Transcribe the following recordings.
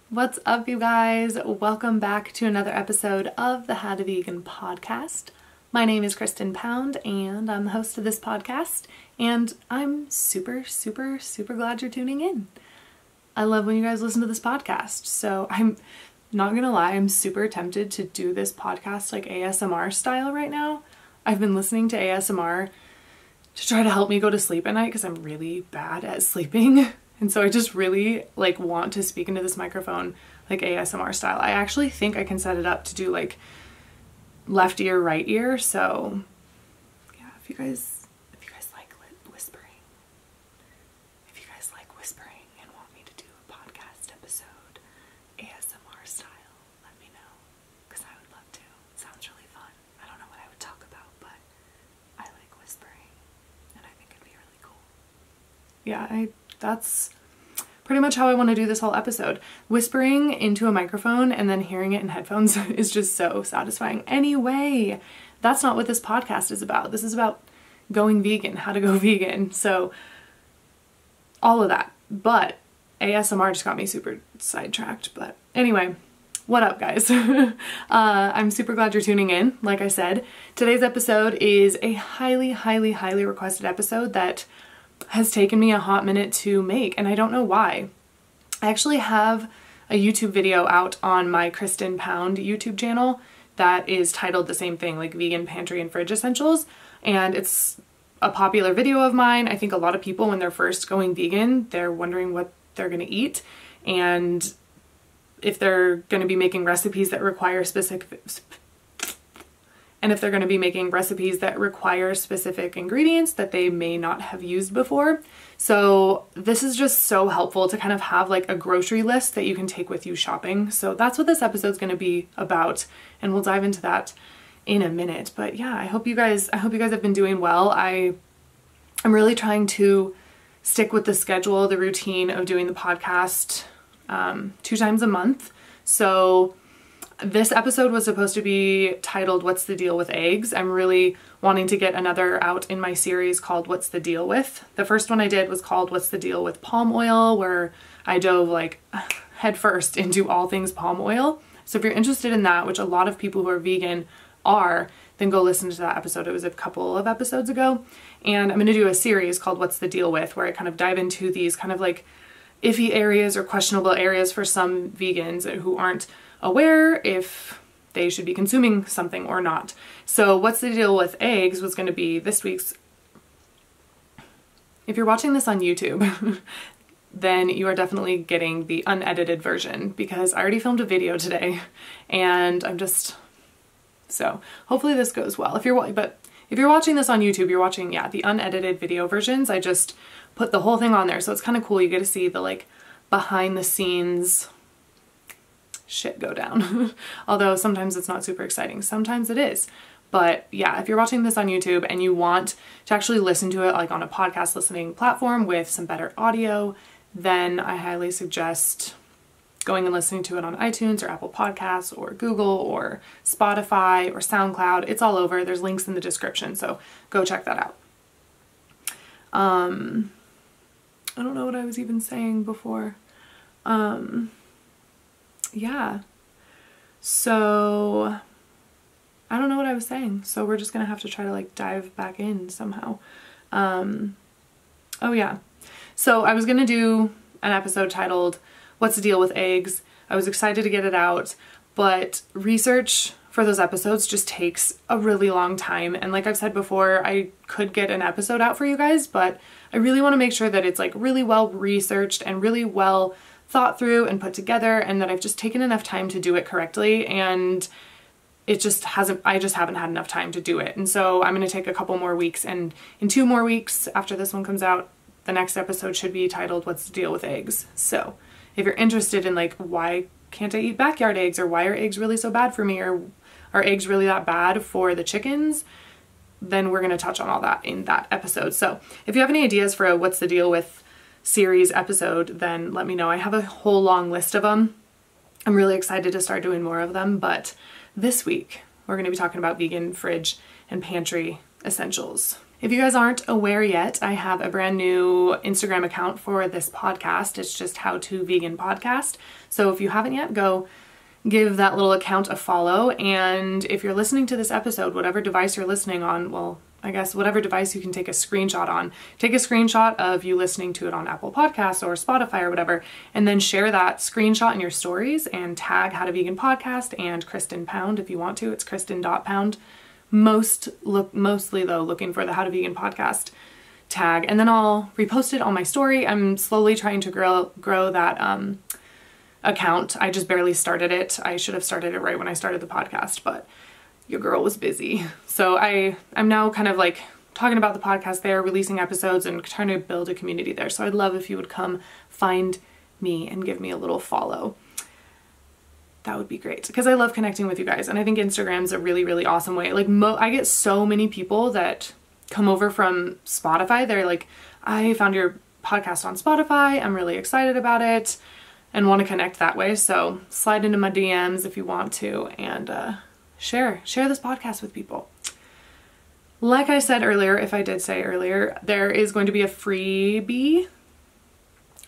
What's up, you guys? Welcome back to another episode of the How to Vegan podcast. My name is Kristen Pound and I'm the host of this podcast, and I'm super glad you're tuning in. I love when you guys listen to this podcast, so I'm not gonna lie, I'm super tempted to do this podcast like ASMR style right now. I've been listening to ASMR to try to help me go to sleep at night because I'm really bad at sleeping. And so I just really want to speak into this microphone like ASMR style. I actually think I can set it up to do like left ear, right ear. So yeah, if you guys like whispering, and want me to do a podcast episode ASMR style, let me know because I would love to. It sounds really fun. I don't know what I would talk about, but I like whispering and I think it'd be really cool. Yeah, that's pretty much how I want to do this whole episode. Whispering into a microphone and then hearing it in headphones is just so satisfying. Anyway, that's not what this podcast is about. This is about going vegan, how to go vegan. So all of that. But ASMR just got me super sidetracked. But anyway, what up, guys? I'm super glad you're tuning in. Like I said, today's episode is a highly requested episode that has taken me a hot minute to make, and I don't know why. I actually have a YouTube video out on my Kristen Pound YouTube channel that is titled the same thing, like Vegan Pantry and Fridge Essentials, and it's a popular video of mine. I think a lot of people, when they're first going vegan, they're wondering what they're gonna eat and if they're gonna be making recipes that require specific ingredients that they may not have used before. So this is just so helpful to kind of have like a grocery list that you can take with you shopping. So that's what this episode's going to be about, and we'll dive into that in a minute. But yeah, I hope you guys have been doing well. I'm really trying to stick with the schedule, the routine of doing the podcast 2 times a month. So this episode was supposed to be titled What's the Deal with Eggs? I'm really wanting to get another out in my series called What's the Deal With? The first one I did was called What's the Deal with Palm Oil, where I dove like headfirst into all things palm oil. So if you're interested in that, which a lot of people who are vegan are, then go listen to that episode. It was a couple of episodes ago. And I'm going to do a series called What's the Deal With, where I kind of dive into these kind of like iffy areas or questionable areas for some vegans who aren't aware if they should be consuming something or not. So What's the Deal with Eggs was going to be this week's. If you're watching this on YouTube, then you are definitely getting the unedited version because I already filmed a video today and so hopefully this goes well. If you're watching this on YouTube, you're watching, yeah, the unedited video versions. I just put the whole thing on there. So it's kind of cool. You get to see the like behind the scenes shit go down. Although sometimes it's not super exciting. Sometimes it is. But yeah, if you're watching this on YouTube and you want to actually listen to it like on a podcast listening platform with some better audio, then I highly suggest going and listening to it on iTunes or Apple Podcasts or Google or Spotify or SoundCloud. It's all over. There's links in the description, so go check that out. I don't know what I was even saying before. Yeah, so I don't know what I was saying, so we're just gonna have to try to like dive back in somehow. Oh yeah, so I was gonna do an episode titled What's the Deal with Eggs? I was excited to get it out, but research for those episodes just takes a really long time, and like I've said before, I could get an episode out for you guys, but I really want to make sure that it's like really well researched and really well thought through and put together, and that I've just taken enough time to do it correctly, and I just haven't had enough time to do it. And so I'm going to take a couple more weeks, and in 2 more weeks after this one comes out, the next episode should be titled What's the Deal with Eggs? So if you're interested in like, why can't I eat backyard eggs, or why are eggs really so bad for me, or are eggs really that bad for the chickens, then we're going to touch on all that in that episode. So if you have any ideas for a What's the Deal with series episode, then let me know. I have a whole long list of them. I'm really excited to start doing more of them, but this week we're going to be talking about vegan fridge and pantry essentials. If you guys aren't aware yet, I have a brand new Instagram account for this podcast. It's just howtoveganpodcast. So if you haven't yet, go give that little account a follow. And if you're listening to this episode, whatever device you're listening on, well, I guess whatever device you can take a screenshot on, take a screenshot of you listening to it on Apple Podcasts or Spotify or whatever, and then share that screenshot in your stories and tag How to Vegan Podcast and Kristen Pound if you want to. It's Kristen.pound. Mostly though, looking for the How to Vegan Podcast tag, and then I'll repost it on my story. I'm slowly trying to grow that account. I just barely started it. I should have started it right when I started the podcast, but your girl was busy. So I'm now kind of like talking about the podcast there, releasing episodes and trying to build a community there. So I'd love if you would come find me and give me a little follow. That would be great because I love connecting with you guys. And I think Instagram's a really, really awesome way. Like I get so many people that come over from Spotify. They're like, I found your podcast on Spotify. I'm really excited about it and want to connect that way. So slide into my DMs if you want to and share this podcast with people. Like I said earlier, if I did say earlier, there is going to be a freebie.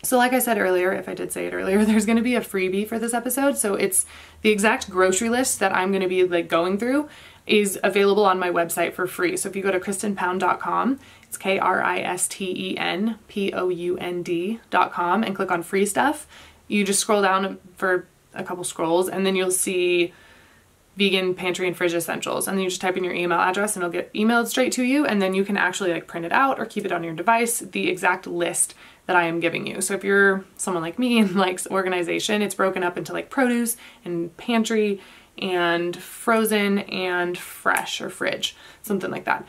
So like I said earlier, if I did say it earlier, there's going to be a freebie for this episode. So it's the exact grocery list that I'm going to be like going through is available on my website for free. So if you go to kristenpound.com, it's KRISTENPOUND.com and click on free stuff. You just scroll down for a couple scrolls and then you'll see vegan pantry and fridge essentials, and then you just type in your email address and it'll get emailed straight to you, and then you can actually like print it out or keep it on your device, the exact list that I am giving you. So if you're someone like me and likes organization, it's broken up into like produce and pantry and frozen and fresh or fridge, something like that.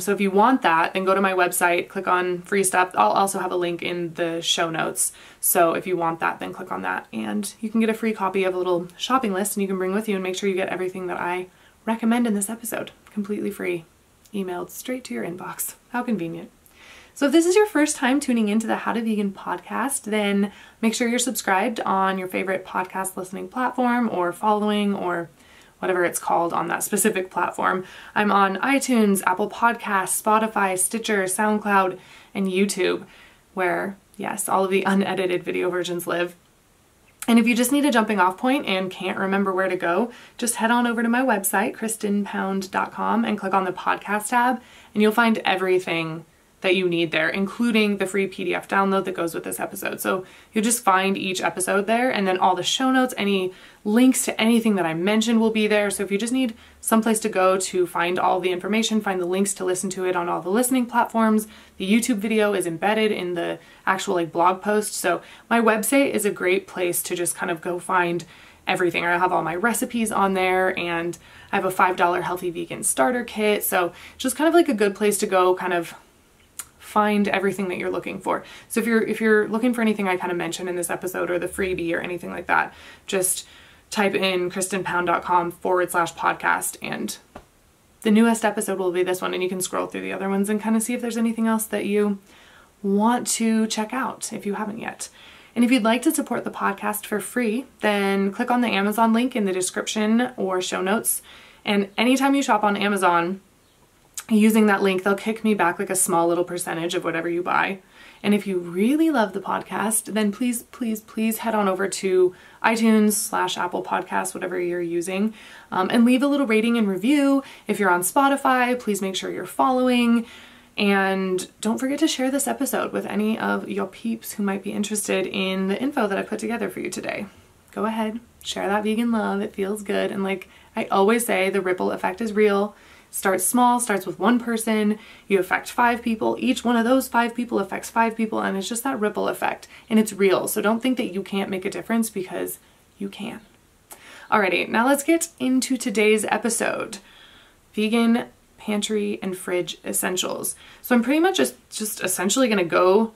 So if you want that, then go to my website, click on free stuff. I'll also have a link in the show notes. So if you want that, then click on that and you can get a free copy of a little shopping list and you can bring with you and make sure you get everything that I recommend in this episode, completely free, emailed straight to your inbox. How convenient. So if this is your first time tuning into the How to Vegan podcast, then make sure you're subscribed on your favorite podcast listening platform or following or whatever it's called on that specific platform. I'm on iTunes, Apple Podcasts, Spotify, Stitcher, SoundCloud, and YouTube, where, yes, all of the unedited video versions live. And if you just need a jumping off point and can't remember where to go, just head on over to my website, kristenpound.com, and click on the podcast tab, and you'll find everything that you need there, including the free PDF download that goes with this episode. So you'll just find each episode there, and then all the show notes, any links to anything that I mentioned will be there. So if you just need someplace to go to find all the information, find the links to listen to it on all the listening platforms, the YouTube video is embedded in the actual like blog post. So my website is a great place to just kind of go find everything. I have all my recipes on there, and I have a $5 healthy vegan starter kit. So just kind of like a good place to go kind of find everything that you're looking for. So if you're looking for anything I kind of mentioned in this episode or the freebie or anything like that, just type in kristenpound.com/podcast and the newest episode will be this one, and you can scroll through the other ones and kind of see if there's anything else that you want to check out if you haven't yet. And if you'd like to support the podcast for free, then click on the Amazon link in the description or show notes. And anytime you shop on Amazon, using that link, they'll kick me back like a small little percentage of whatever you buy. And if you really love the podcast, then please, please, please head on over to iTunes/Apple Podcasts, whatever you're using, and leave a little rating and review. If you're on Spotify, please make sure you're following. And don't forget to share this episode with any of your peeps who might be interested in the info that I put together for you today. Go ahead, share that vegan love. It feels good. And like I always say, the ripple effect is real. Starts small, starts with one person, you affect 5 people, each one of those 5 people affects 5 people, and it's just that ripple effect, and it's real. So don't think that you can't make a difference, because you can. Alrighty, now let's get into today's episode. Vegan pantry and fridge essentials. So I'm pretty much just essentially gonna go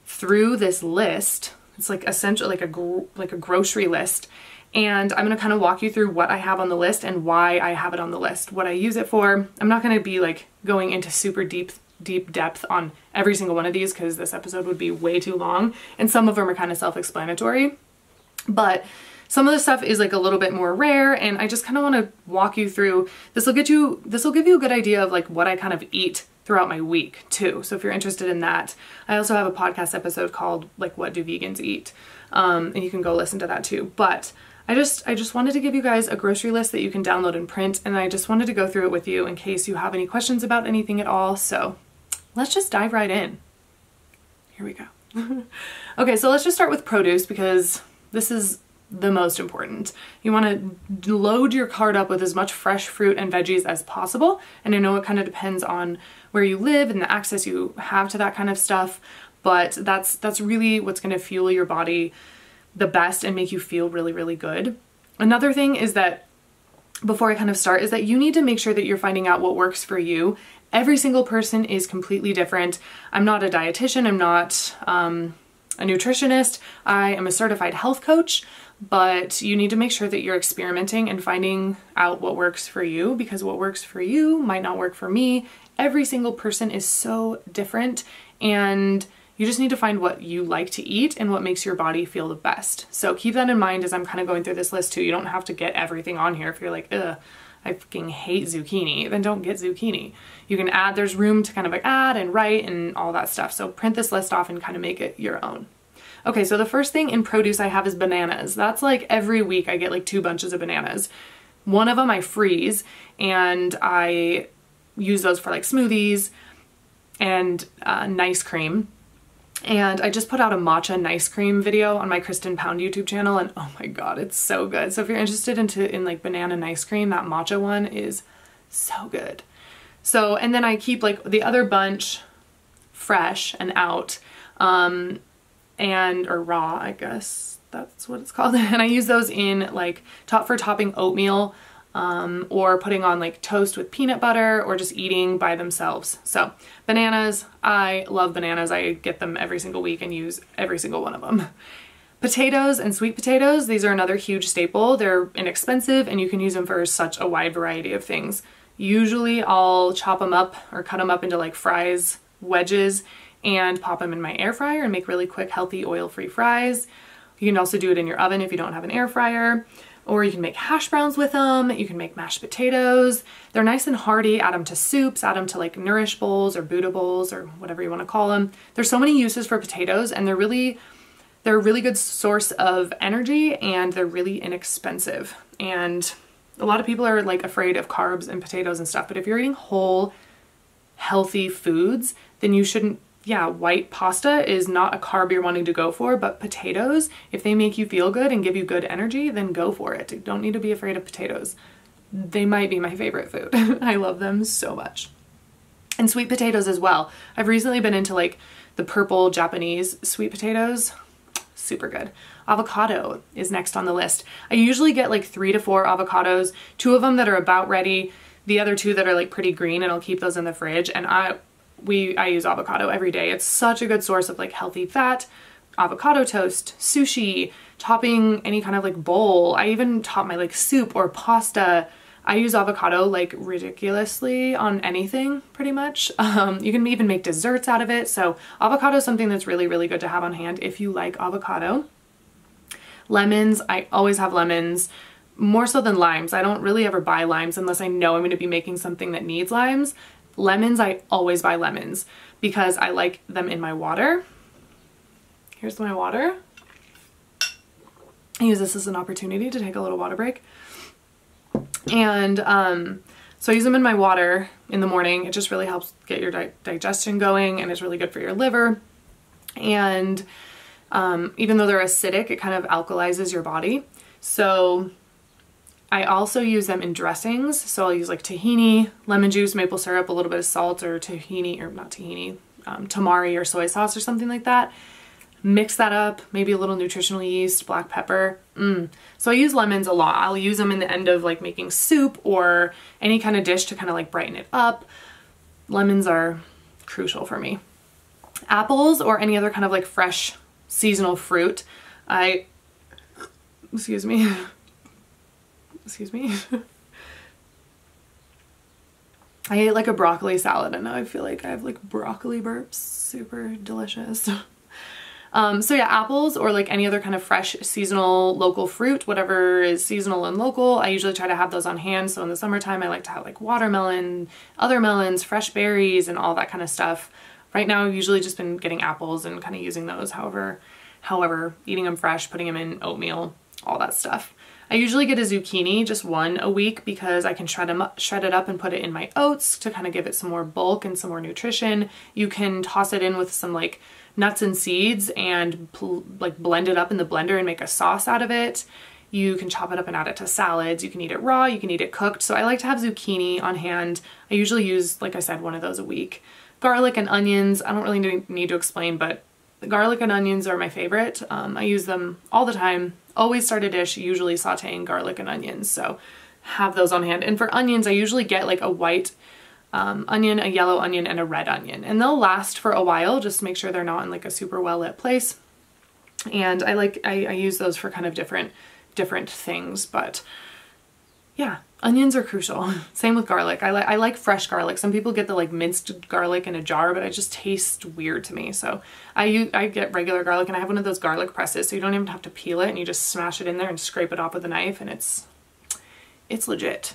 through this list. It's like essential, like a grocery list. And I'm going to kind of walk you through what I have on the list and why I have it on the list, what I use it for. I'm not going to be like going into super deep depth on every single one of these because this episode would be way too long. And some of them are kind of self-explanatory, but some of the stuff is like a little bit more rare, and I just kind of want to walk you through. This will give you a good idea of like what I kind of eat throughout my week too. So if you're interested in that, I also have a podcast episode called like What Do Vegans Eat? And you can go listen to that too. But I just wanted to give you guys a grocery list that you can download and print, and I just wanted to go through it with you in case you have any questions about anything at all. So let's just dive right in. Here we go. Okay, so let's just start with produce because this is the most important. You want to load your cart up with as much fresh fruit and veggies as possible. And I know it kind of depends on where you live and the access you have to that kind of stuff, but that's really what's going to fuel your body the best and make you feel really, really good. Another thing is that before I kind of start is that you need to make sure that you're finding out what works for you. Every single person is completely different. I'm not a dietitian. I'm not a nutritionist. I am a certified health coach, but you need to make sure that you're experimenting and finding out what works for you, because what works for you might not work for me. Every single person is so different, and you just need to find what you like to eat and what makes your body feel the best. So keep that in mind as I'm kind of going through this list too. You don't have to get everything on here. If you're like, ugh, I fucking hate zucchini, then don't get zucchini. You can add, there's room to kind of like add and write and all that stuff. So print this list off and kind of make it your own. Okay, so the first thing in produce I have is bananas. That's like every week I get like 2 bunches of bananas. One of them I freeze and I use those for like smoothies and nice cream. And I just put out a matcha nice cream video on my Kristen YouTube channel, and oh my god, it's so good. So if you're interested in like banana nice cream, that matcha one is so good. So, and then I keep like the other bunch fresh and out, or raw, I guess that's what it's called. And I use those in like for topping oatmeal, or putting on like toast with peanut butter, or just eating by themselves. So bananas, I love bananas. I get them every single week and use every single one of them. Potatoes and sweet potatoes, these are another huge staple. They're inexpensive and you can use them for such a wide variety of things. Usually I'll chop them up or cut them up into like fries, wedges, and pop them in my air fryer and make really quick, healthy, oil-free fries. You can also do it in your oven if you don't have an air fryer. Or you can make hash browns with them. You can make mashed potatoes. They're nice and hearty. Add them to soups, add them to like nourish bowls or Buddha bowls or whatever you want to call them. There's so many uses for potatoes, and they're a really good source of energy, and they're really inexpensive. And a lot of people are like afraid of carbs and potatoes and stuff, but if you're eating whole, healthy foods, then you shouldn't. Yeah, white pasta is not a carb you're wanting to go for, but potatoes, if they make you feel good and give you good energy, then go for it. You don't need to be afraid of potatoes. They might be my favorite food. I love them so much. And sweet potatoes as well. I've recently been into like the purple Japanese sweet potatoes. Super good. Avocado is next on the list. I usually get like 3 to 4 avocados, 2 of them that are about ready, the other 2 that are like pretty green, and I'll keep those in the fridge. And I use avocado every day. It's such a good source of like healthy fat, avocado toast, sushi, topping any kind of like bowl. I even top my like soup or pasta. I use avocado like ridiculously on anything pretty much. You can even make desserts out of it. So avocado is something that's really, really good to have on hand if you like avocado. Lemons, I always have lemons. More so than limes. I don't really ever buy limes unless I know I'm going to be making something that needs limes. Lemons, I always buy lemons because I like them in my water. Here's my water. I use this as an opportunity to take a little water break. And so I use them in my water in the morning. It just really helps get your digestion going, and it's really good for your liver. And even though they're acidic, it kind of alkalizes your body. So I also use them in dressings. So I'll use like tahini, lemon juice, maple syrup, a little bit of salt, or tahini, or not tahini, tamari or soy sauce or something like that. Mix that up, maybe a little nutritional yeast, black pepper. So I use lemons a lot. I'll use them in the end of like making soup or any kind of dish to kind of like brighten it up. Lemons are crucial for me. Apples or any other kind of like fresh seasonal fruit. Excuse me. I ate like a broccoli salad and now I feel like I have like broccoli burps. Super delicious. So yeah, apples or like any other kind of fresh seasonal local fruit, whatever is seasonal and local, I usually try to have those on hand. So in the summertime, I like to have like watermelon, other melons, fresh berries, and all that kind of stuff. Right now, I've usually just been getting apples and kind of using those however, eating them fresh, putting them in oatmeal, all that stuff. I usually get a zucchini, just one a week, because I can shred it up and put it in my oats to kind of give it some more bulk and some more nutrition. You can toss it in with some like nuts and seeds and like blend it up in the blender and make a sauce out of it. You can chop it up and add it to salads. You can eat it raw, you can eat it cooked. So I like to have zucchini on hand. I usually use, like I said, one of those a week. Garlic and onions, I don't really need to explain, but garlic and onions are my favorite. I use them all the time. Always start a dish usually sauteing garlic and onions, so have those on hand. And for onions, I usually get like a white onion, a yellow onion, and a red onion, and they'll last for a while. Just make sure they're not in like a super well lit place. And I use those for kind of different things, but yeah, onions are crucial. Same with garlic. I like fresh garlic. Some people get the like minced garlic in a jar, but it just tastes weird to me. So I get regular garlic, and I have one of those garlic presses, so you don't even have to peel it, and you just smash it in there and scrape it off with a knife, and it's legit.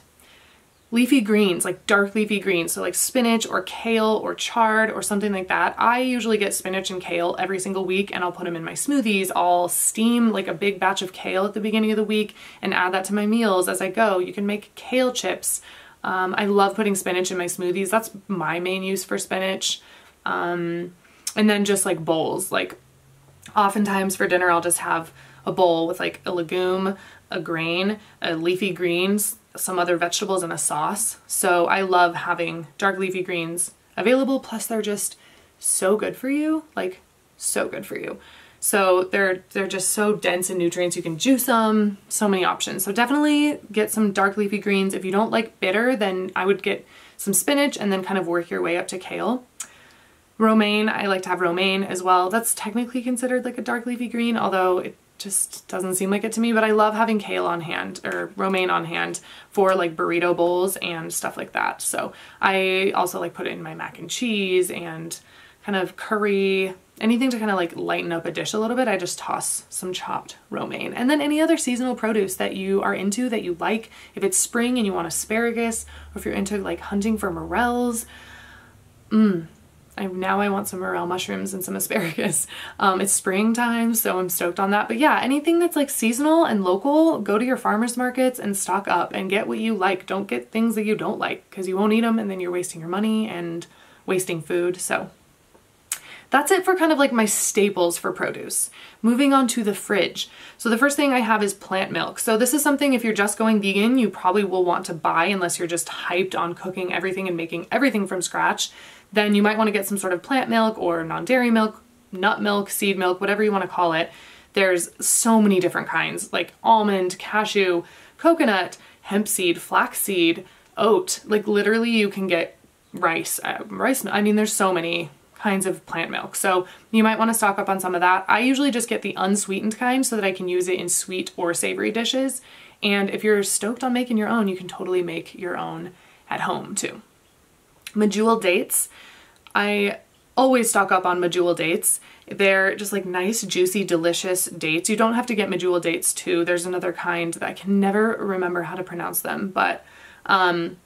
Leafy greens, like dark leafy greens, so like spinach or kale or chard or something like that. I usually get spinach and kale every single week, and I'll put them in my smoothies. I'll steam like a big batch of kale at the beginning of the week and add that to my meals as I go. You can make kale chips. I love putting spinach in my smoothies. That's my main use for spinach. And then just like bowls, like oftentimes for dinner, I'll just have a bowl with like a legume, a grain, a leafy greens, some other vegetables, and a sauce. So I love having dark leafy greens available, plus they're just so good for you, like so good for you. So they're just so dense in nutrients. You can juice them, so many options. So definitely get some dark leafy greens. If you don't like bitter, then I would get some spinach and then kind of work your way up to kale. Romaine, I like to have romaine as well. That's technically considered like a dark leafy green, although it just doesn't seem like it to me, but I love having kale on hand or romaine on hand for like burrito bowls and stuff like that. So I also like put it in my mac and cheese and kind of curry, anything to kind of like lighten up a dish a little bit. I just toss some chopped romaine, and then any other seasonal produce that you are into that you like. If it's spring and you want asparagus, or if you're into like hunting for morels, now I want some morel mushrooms and some asparagus. It's springtime, so I'm stoked on that. But yeah, anything that's like seasonal and local, go to your farmers markets and stock up and get what you like. Don't get things that you don't like, because you won't eat them and then you're wasting your money and wasting food. So that's it for kind of like my staples for produce. Moving on to the fridge. So the first thing I have is plant milk. So this is something, if you're just going vegan, you probably will want to buy unless you're just hyped on cooking everything and making everything from scratch. Then you might want to get some sort of plant milk or non-dairy milk, nut milk, seed milk, whatever you want to call it. There's so many different kinds, like almond, cashew, coconut, hemp seed, flax seed, oat. Like literally you can get rice. I mean, there's so many kinds of plant milk. So you might want to stock up on some of that. I usually just get the unsweetened kind so that I can use it in sweet or savory dishes. And if you're stoked on making your own, you can totally make your own at home too. Medjool dates. I always stock up on medjool dates. They're just like nice, juicy, delicious dates. You don't have to get medjool dates too. There's another kind that I can never remember how to pronounce them, but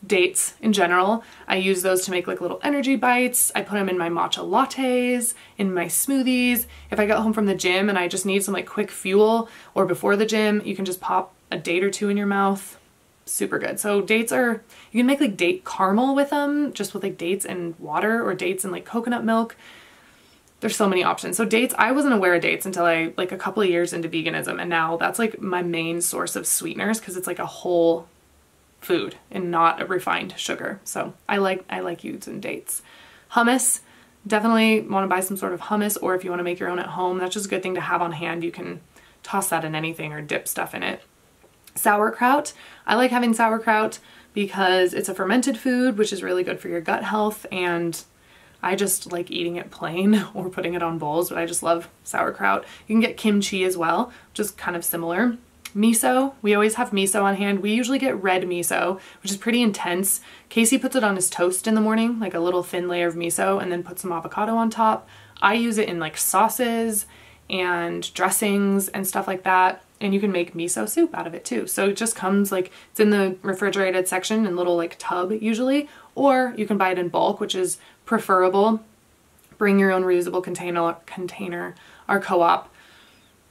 dates in general. I use those to make like little energy bites. I put them in my matcha lattes, in my smoothies. If I get home from the gym and I just need some like quick fuel, or before the gym, you can just pop a date or two in your mouth. Super good. So dates are, you can make like date caramel with them, just with like dates and water, or dates and like coconut milk. There's so many options. So dates, I wasn't aware of dates until I like a couple of years into veganism, and now that's like my main source of sweeteners, because it's like a whole food and not a refined sugar. So I like using dates. Hummus, definitely want to buy some sort of hummus, or if you want to make your own at home, that's just a good thing to have on hand. You can toss that in anything or dip stuff in it. Sauerkraut. I like having sauerkraut because it's a fermented food, which is really good for your gut health, and I just like eating it plain or putting it on bowls, but I just love sauerkraut. You can get kimchi as well, which is kind of similar. Miso, we always have miso on hand. We usually get red miso, which is pretty intense. Casey puts it on his toast in the morning, like a little thin layer of miso, and then puts some avocado on top. I use it in like sauces and dressings and stuff like that. And you can make miso soup out of it too. So it just comes like, it's in the refrigerated section in little like tub usually, or you can buy it in bulk, which is preferable. Bring your own reusable container. Our co-op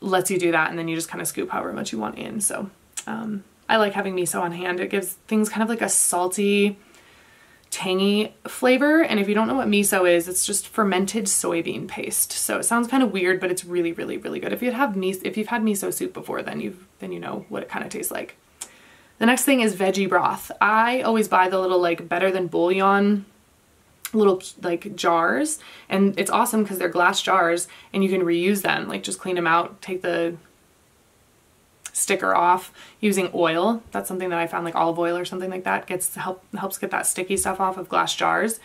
lets you do that, and then you just kind of scoop however much you want in. So I like having miso on hand. It gives things kind of like a salty, tangy flavor. And if you don't know what miso is, it's just fermented soybean paste. So it sounds kind of weird, but it's really, really, really good. If you've had miso soup before, then you know what it kind of tastes like. The next thing is veggie broth. I always buy the little like Better Than Bouillon little like jars, and it's awesome because they're glass jars and you can reuse them. Like just clean them out, take the sticker off using oil. That's something that I found, like olive oil or something like that helps get that sticky stuff off of glass jars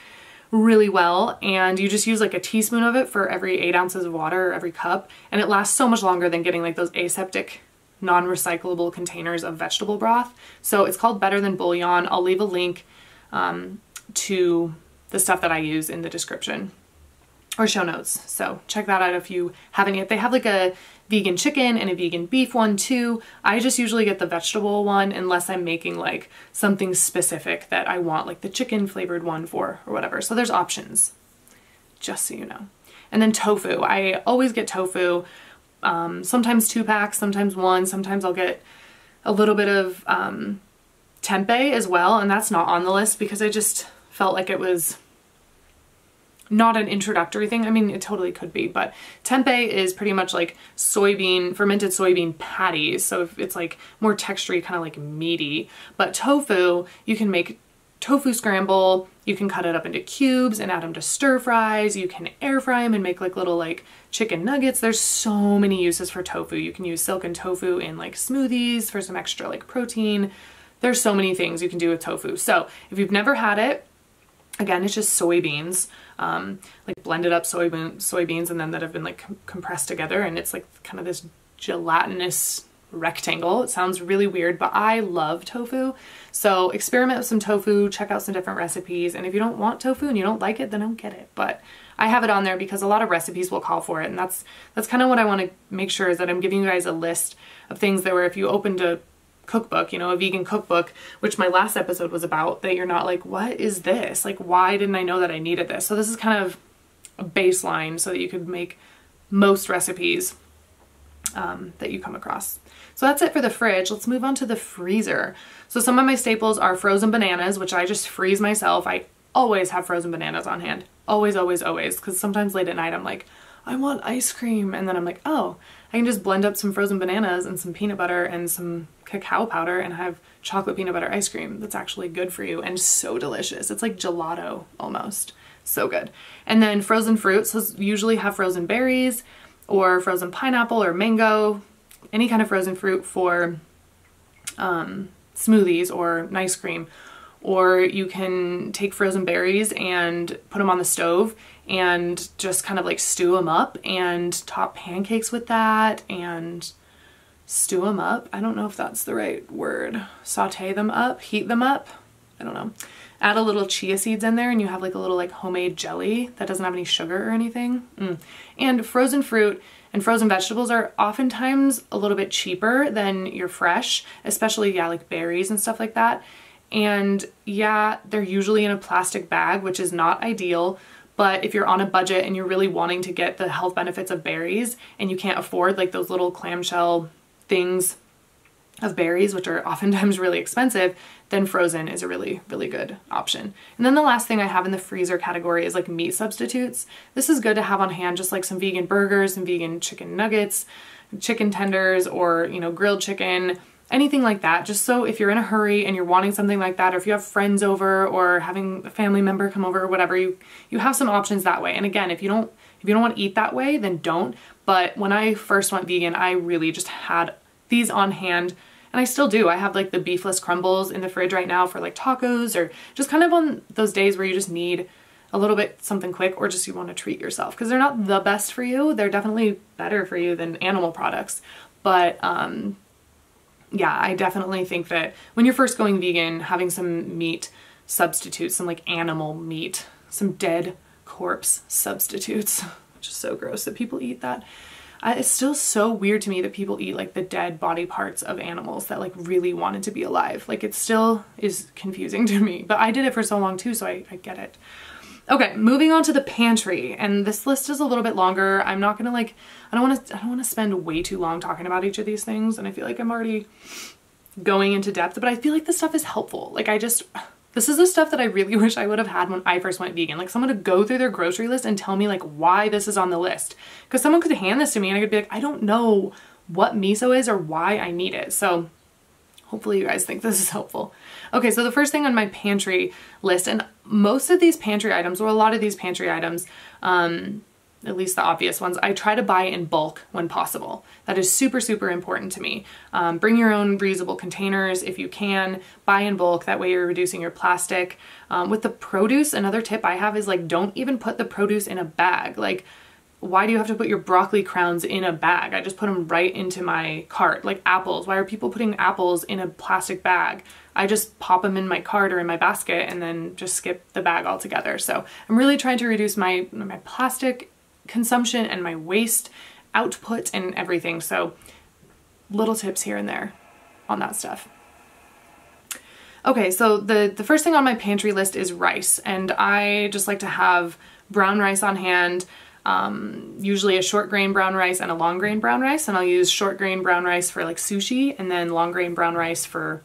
really well. And you just use like a teaspoon of it for every 8 ounces of water or every cup, and it lasts so much longer than getting like those aseptic non-recyclable containers of vegetable broth. So it's called Better Than Bouillon. I'll leave a link to the stuff that I use in the description or show notes. So check that out if you haven't yet. They have like a vegan chicken and a vegan beef one too. I just usually get the vegetable one unless I'm making like something specific that I want, like the chicken flavored one for or whatever. So there's options, just so you know. And then tofu. I always get tofu, sometimes 2 packs, sometimes 1, sometimes I'll get a little bit of tempeh as well, and that's not on the list because I just felt like it was not an introductory thing. I mean, it totally could be, but tempeh is pretty much like fermented soybean patties. So it's like more textury, kind of like meaty. But tofu, you can make tofu scramble. You can cut it up into cubes and add them to stir fries. You can air fry them and make like little like chicken nuggets. There's so many uses for tofu. You can use silken tofu in like smoothies for some extra like protein. There's so many things you can do with tofu. So if you've never had it, again, it's just soybeans, like blended up soybeans and then that have been like compressed together, and it's like kind of this gelatinous rectangle. It sounds really weird, but I love tofu. So experiment with some tofu, check out some different recipes, and if you don't want tofu and you don't like it, then don't get it. But I have it on there because a lot of recipes will call for it, and that's kind of what I want to make sure is that I'm giving you guys a list of things that where if you opened a cookbook, you know, a vegan cookbook, which my last episode was about, that you're not like, what is this? Like, why didn't I know that I needed this? So this is kind of a baseline so that you could make most recipes that you come across. So that's it for the fridge. Let's move on to the freezer. So some of my staples are frozen bananas, which I just freeze myself. I always have frozen bananas on hand. Always, always, always. Because sometimes late at night I'm like, I want ice cream. And then I'm like, oh, I can just blend up some frozen bananas and some peanut butter and some cacao powder and have chocolate peanut butter ice cream that's actually good for you and so delicious. It's like gelato almost. So good. And then frozen fruits. So usually have frozen berries or frozen pineapple or mango, any kind of frozen fruit for smoothies or an ice cream. Or you can take frozen berries and put them on the stove and just kind of like stew them up and top pancakes with that and stew them up. I don't know if that's the right word. Saute them up, heat them up. I don't know. Add a little chia seeds in there and you have like a little like homemade jelly that doesn't have any sugar or anything. And frozen fruit and frozen vegetables are oftentimes a little bit cheaper than your fresh, especially like berries and stuff like that. And yeah, they're usually in a plastic bag, which is not ideal. But if you're on a budget and you're really wanting to get the health benefits of berries and you can't afford like those little clamshell things of berries, which are oftentimes really expensive, then frozen is a really, really good option. And then the last thing I have in the freezer category is like meat substitutes. This is good to have on hand, just like some vegan burgers, some vegan chicken nuggets, chicken tenders, or, you know, grilled chicken, anything like that. Just so if you're in a hurry and you're wanting something like that, or if you have friends over or having a family member come over or whatever, you have some options that way. And again, if you don't want to eat that way, then don't. But when I first went vegan, I really just had these on hand, and I still do. I have like the beefless crumbles in the fridge right now for like tacos, or just kind of on those days where you just need a little bit something quick, or just you want to treat yourself, because they're not the best for you. They're definitely better for you than animal products. But yeah, I definitely think that when you're first going vegan, having some meat substitutes, some like animal meat, some dead corpse substitutes, which is so gross that people eat that, It's still so weird to me that people eat like the dead body parts of animals that like really wanted to be alive. Like it still is confusing to me, but I did it for so long too, so I get it. Okay, moving on to the pantry, and this list is a little bit longer. I'm not gonna like, I don't want to spend way too long talking about each of these things, and I feel like I'm already going into depth, but I feel like this stuff is helpful. Like this is the stuff that I really wish I would have had when I first went vegan. Like someone to go through their grocery list and tell me like why this is on the list. Because someone could hand this to me and I could be like, I don't know what miso is or why I need it. So hopefully you guys think this is helpful. Okay, so the first thing on my pantry list, and most of these pantry items, or a lot of these pantry items, at least the obvious ones, I try to buy in bulk when possible. That is super, super important to me. Bring your own reusable containers if you can. Buy in bulk, that way you're reducing your plastic. With the produce, another tip I have is like, don't even put the produce in a bag. Like, why do you have to put your broccoli crowns in a bag? I just put them right into my cart. Like apples, why are people putting apples in a plastic bag? I just pop them in my cart or in my basket and then just skip the bag altogether. So I'm really trying to reduce my plastic consumption and my waste output and everything. So little tips here and there on that stuff. Okay, so the first thing on my pantry list is rice, and I just like to have brown rice on hand. Usually a short grain brown rice and a long grain brown rice, and I'll use short grain brown rice for like sushi and then long grain brown rice for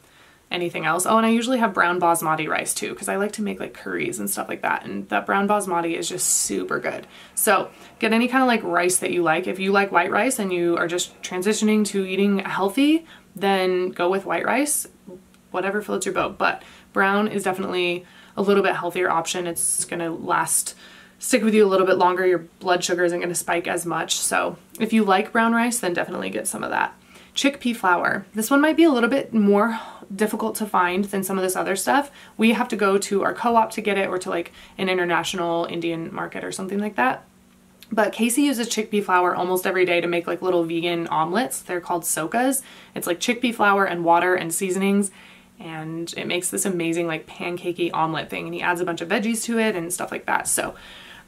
anything else. Oh, and I usually have brown basmati rice too, because I like to make like curries and stuff like that, and that brown basmati is just super good. So get any kind of like rice that you like. If you like white rice and you are just transitioning to eating healthy, then go with white rice, whatever floats your boat. But brown is definitely a little bit healthier option. It's gonna stick with you a little bit longer. Your blood sugar isn't gonna spike as much. So if you like brown rice, then definitely get some of that. Chickpea flour. This one might be a little bit more difficult to find than some of this other stuff. We have to go to our co-op to get it, or to like an international Indian market or something like that. But Casey uses chickpea flour almost every day to make like little vegan omelets. They're called sokas. It's like chickpea flour and water and seasonings, and it makes this amazing like pancakey omelet thing, and he adds a bunch of veggies to it and stuff like that. So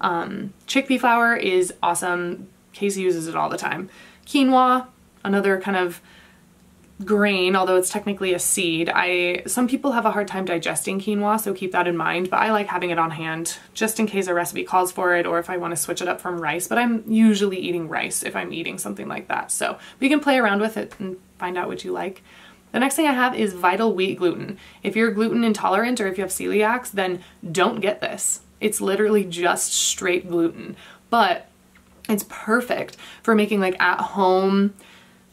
chickpea flour is awesome. Casey uses it all the time. Quinoa, another kind of grain, although it's technically a seed. Some people have a hard time digesting quinoa, so keep that in mind, but I like having it on hand just in case a recipe calls for it, or if I want to switch it up from rice, but I'm usually eating rice if I'm eating something like that. So you can play around with it and find out what you like. The next thing I have is Vital Wheat gluten. If you're gluten intolerant or if you have celiacs, then don't get this. It's literally just straight gluten, but it's perfect for making like at home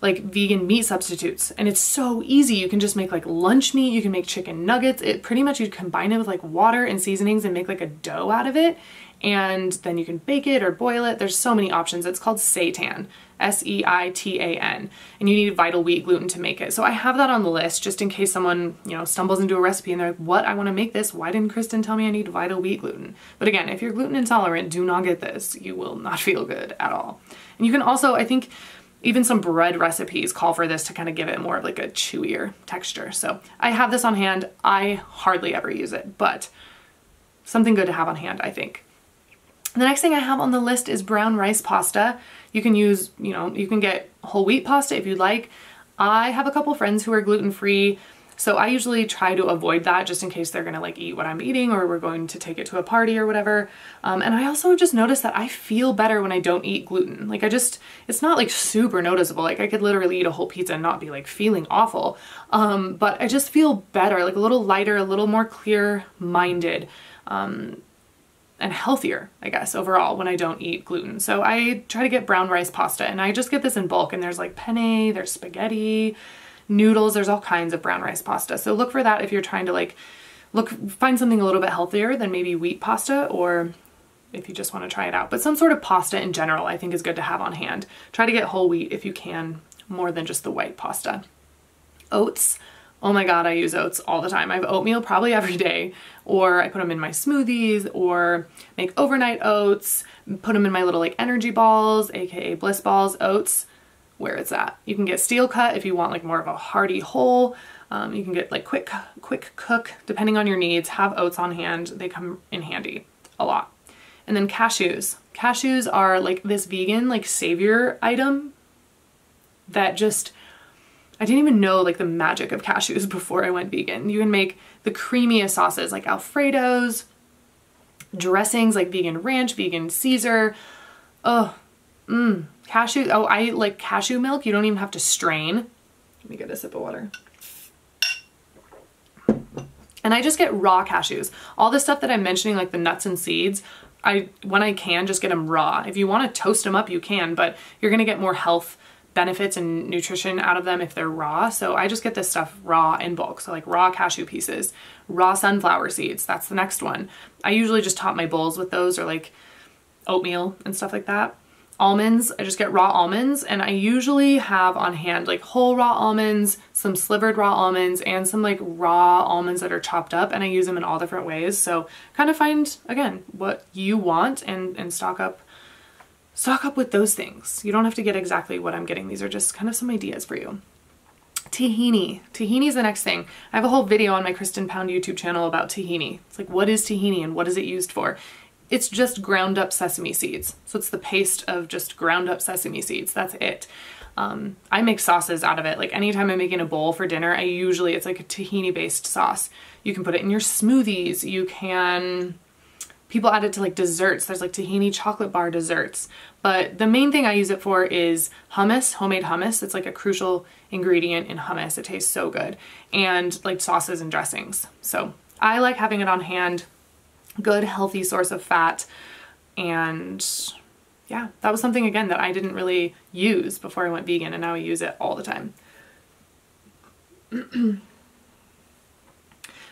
like vegan meat substitutes, and it's so easy. You can just make like lunch meat, you can make chicken nuggets. It pretty much, you combine it with like water and seasonings and make like a dough out of it, and then you can bake it or boil it. There's so many options. It's called seitan, S-E-I-T-A-N, and you need Vital Wheat gluten to make it. So I have that on the list just in case someone, you know, stumbles into a recipe and they're like, what, I want to make this, why didn't Kristen tell me I need Vital Wheat gluten? But again, if you're gluten intolerant, do not get this. You will not feel good at all. And you can also, I think, even some bread recipes call for this to kind of give it more of like a chewier texture. So I have this on hand. I hardly ever use it, but something good to have on hand, I think. The next thing I have on the list is brown rice pasta. You can use, you can get whole wheat pasta if you'd like. I have a couple friends who are gluten-free, so I usually try to avoid that just in case they're gonna like eat what I'm eating, or we're going to take it to a party or whatever. And I also just noticed that I feel better when I don't eat gluten. Like it's not like super noticeable. Like I could literally eat a whole pizza and not be like feeling awful. But I just feel better, like a little lighter, a little more clear-minded, and healthier, I guess, overall when I don't eat gluten. So I try to get brown rice pasta, and I just get this in bulk, and there's like penne, there's spaghetti, noodles, there's all kinds of brown rice pasta. So look for that if you're trying to like find something a little bit healthier than maybe wheat pasta, or if you just want to try it out. But some sort of pasta in general I think is good to have on hand. Try to get whole wheat if you can, more than just the white pasta. Oats. Oh my God, I use oats all the time. I have oatmeal probably every day, or I put them in my smoothies, or make overnight oats, put them in my little like energy balls, AKA bliss balls. Oats, where it's at. You can get steel cut if you want like more of a hearty whole. You can get like quick cook, depending on your needs. Have oats on hand. They come in handy a lot. And then cashews. Cashews are like this vegan like savior item that just, I didn't even know like the magic of cashews before I went vegan. You can make the creamiest sauces like Alfredos, dressings like vegan ranch, vegan Caesar. Oh, cashew. Oh, I like cashew milk. You don't even have to strain. Let me get a sip of water. And I just get raw cashews. All the stuff that I'm mentioning, like the nuts and seeds, when I can, just get them raw. If you want to toast them up, you can, but you're going to get more health benefits and nutrition out of them if they're raw. So I just get this stuff raw in bulk. So like raw cashew pieces, raw sunflower seeds. That's the next one. I usually just top my bowls with those, or like oatmeal and stuff like that. Almonds, I just get raw almonds, and I usually have on hand like whole raw almonds, some slivered raw almonds, and some like raw almonds that are chopped up, and I use them in all different ways. So kind of find, again, what you want and stock up with those things. You don't have to get exactly what I'm getting. These are just kind of some ideas for you. Tahini. Tahini is the next thing. I have a whole video on my Kristen Pound YouTube channel about tahini. It's like, what is tahini and what is it used for? It's just ground up sesame seeds. So it's the paste of just ground up sesame seeds. That's it. I make sauces out of it. Like anytime I'm making a bowl for dinner, it's like a tahini based sauce. You can put it in your smoothies. People add it to like desserts. There's like tahini chocolate bar desserts. But the main thing I use it for is hummus, homemade hummus. It's like a crucial ingredient in hummus. It tastes so good. And like sauces and dressings. So I like having it on hand. Good, healthy source of fat. And yeah, that was something, again, that I didn't really use before I went vegan, and now I use it all the time.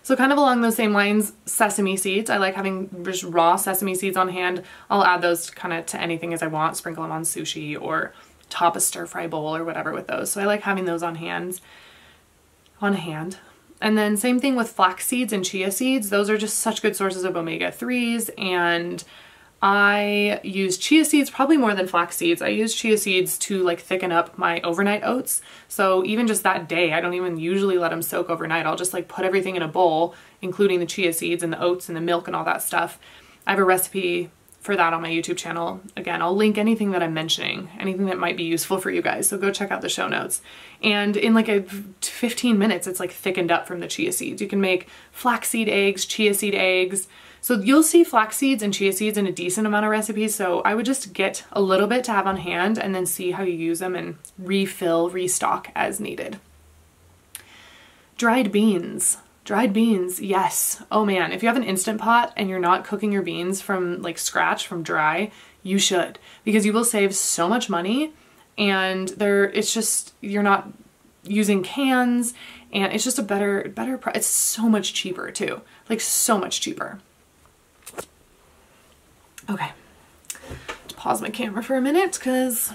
So kind of along those same lines, sesame seeds. I like having just raw sesame seeds on hand. I'll add those kind of to anything as I want, sprinkle them on sushi or top a stir fry bowl or whatever with those. So I like having those on hand. And then same thing with flax seeds and chia seeds. Those are just such good sources of omega-3s, and I use chia seeds probably more than flax seeds. I use chia seeds to like thicken up my overnight oats. So even just that day, I don't even usually let them soak overnight. I'll just like put everything in a bowl, including the chia seeds and the oats and the milk and all that stuff. I have a recipe for that on my YouTube channel. Again, I'll link anything that I'm mentioning, anything that might be useful for you guys. So go check out the show notes. And in like 15 minutes, it's like thickened up from the chia seeds. You can make flaxseed eggs, chia seed eggs. So you'll see flax seeds and chia seeds in a decent amount of recipes. So I would just get a little bit to have on hand and then see how you use them and restock as needed. Dried beans. Dried beans, yes. Oh man, if you have an Instant Pot and you're not cooking your beans from like scratch, from dry, you should, because you will save so much money, and it's just, you're not using cans, and it's just a better price. It's so much cheaper too, like so much cheaper. Okay, to pause my camera for a minute because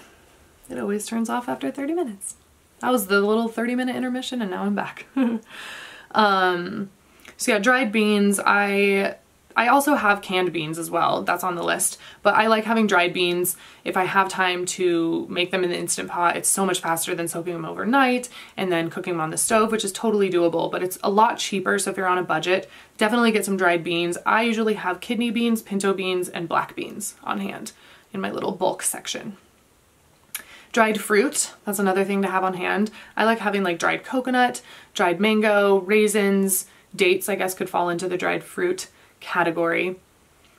it always turns off after 30 minutes. That was the little 30-minute intermission, and now I'm back. So yeah, dried beans. I also have canned beans as well. That's on the list, but I like having dried beans if I have time to make them in the Instant Pot. It's so much faster than soaking them overnight and then cooking them on the stove, which is totally doable, but it's a lot cheaper. So if you're on a budget, definitely get some dried beans. I usually have kidney beans, pinto beans, and black beans on hand in my little bulk section. Dried fruit, that's another thing to have on hand. I like having like dried coconut, dried mango, raisins, dates I guess could fall into the dried fruit category.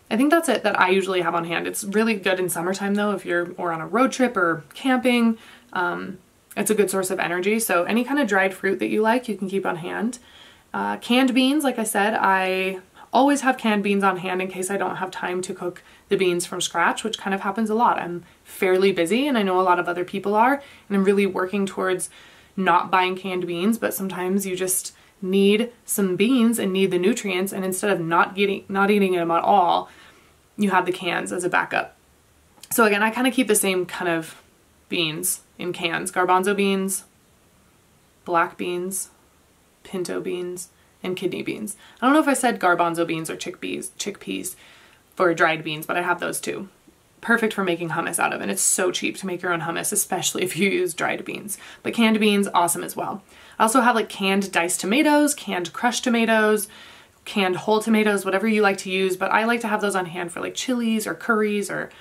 I think that's it that I usually have on hand. It's really good in summertime though, if you're on a road trip or camping. It's a good source of energy. So any kind of dried fruit that you like, you can keep on hand. Canned beans, like I said, I always have canned beans on hand in case I don't have time to cook the beans from scratch, which kind of happens a lot. I'm fairly busy, and I know a lot of other people are, and I'm really working towards not buying canned beans, but sometimes you just need some beans and need the nutrients, and instead of not eating them at all, you have the cans as a backup. So again, I kind of keep the same kind of beans in cans: garbanzo beans, black beans, pinto beans, and kidney beans. I don't know if I said garbanzo beans or chickpeas for dried beans, but I have those too. Perfect for making hummus out of, and it's so cheap to make your own hummus, especially if you use dried beans. But canned beans, awesome as well. I also have like canned diced tomatoes, canned crushed tomatoes, canned whole tomatoes, whatever you like to use, but I like to have those on hand for like chilies or curries or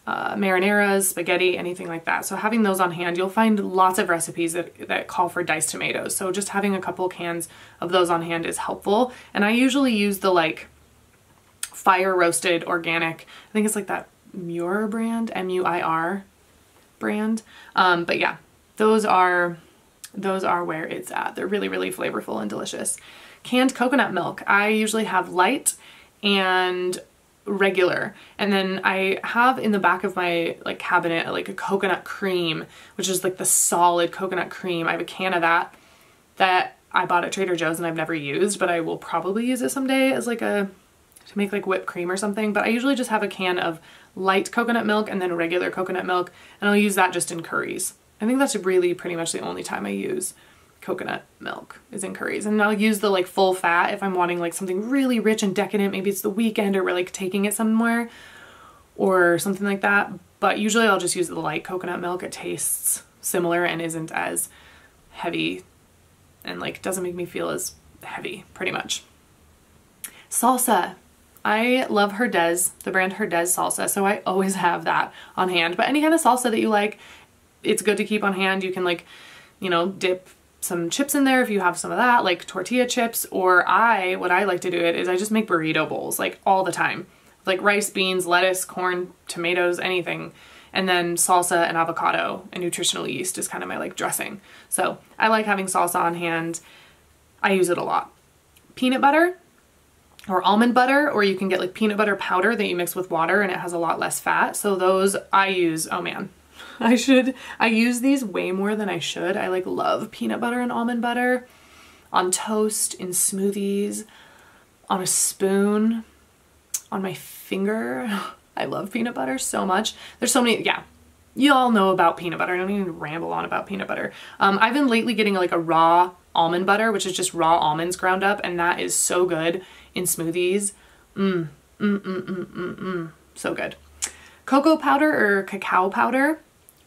marinaras, spaghetti, anything like that. So having those on hand, you'll find lots of recipes that call for diced tomatoes. So just having a couple cans of those on hand is helpful. And I usually use the like fire roasted organic, I think it's like that Muir brand, M-U-I-R brand. But yeah, those are where it's at. They're really, really flavorful and delicious. Canned coconut milk. I usually have light and regular. And then I have in the back of my like cabinet, like a coconut cream, which is like the solid coconut cream. I have a can of that I bought at Trader Joe's and I've never used, but I will probably use it someday as like to make like whipped cream or something. But I usually just have a can of light coconut milk and then regular coconut milk, and I'll use that just in curries. I think that's really pretty much the only time I use coconut milk is in curries. And I'll use the like full fat if I'm wanting like something really rich and decadent. Maybe it's the weekend or we're like taking it somewhere or something like that. But usually I'll just use the light coconut milk. It tastes similar and isn't as heavy and like doesn't make me feel as heavy pretty much. Salsa. I love Herdez, the brand Herdez salsa. So I always have that on hand, but any kind of salsa that you like, it's good to keep on hand. You can like, you know, dip some chips in there if you have some of that, like tortilla chips, or what I like to do it is I just make burrito bowls like all the time, like rice, beans, lettuce, corn, tomatoes, anything. And then salsa and avocado and nutritional yeast is kind of my like dressing. So I like having salsa on hand. I use it a lot. Peanut butter or almond butter, or you can get like peanut butter powder that you mix with water and it has a lot less fat. So those I use, oh man, I use these way more than I should. I like love peanut butter and almond butter on toast, in smoothies, on a spoon, on my finger. I love peanut butter so much. There's so many, yeah, you all know about peanut butter. I don't even ramble on about peanut butter. I've been lately getting like a raw almond butter, which is just raw almonds ground up, and that is so good in smoothies. So good. Cocoa powder or cacao powder.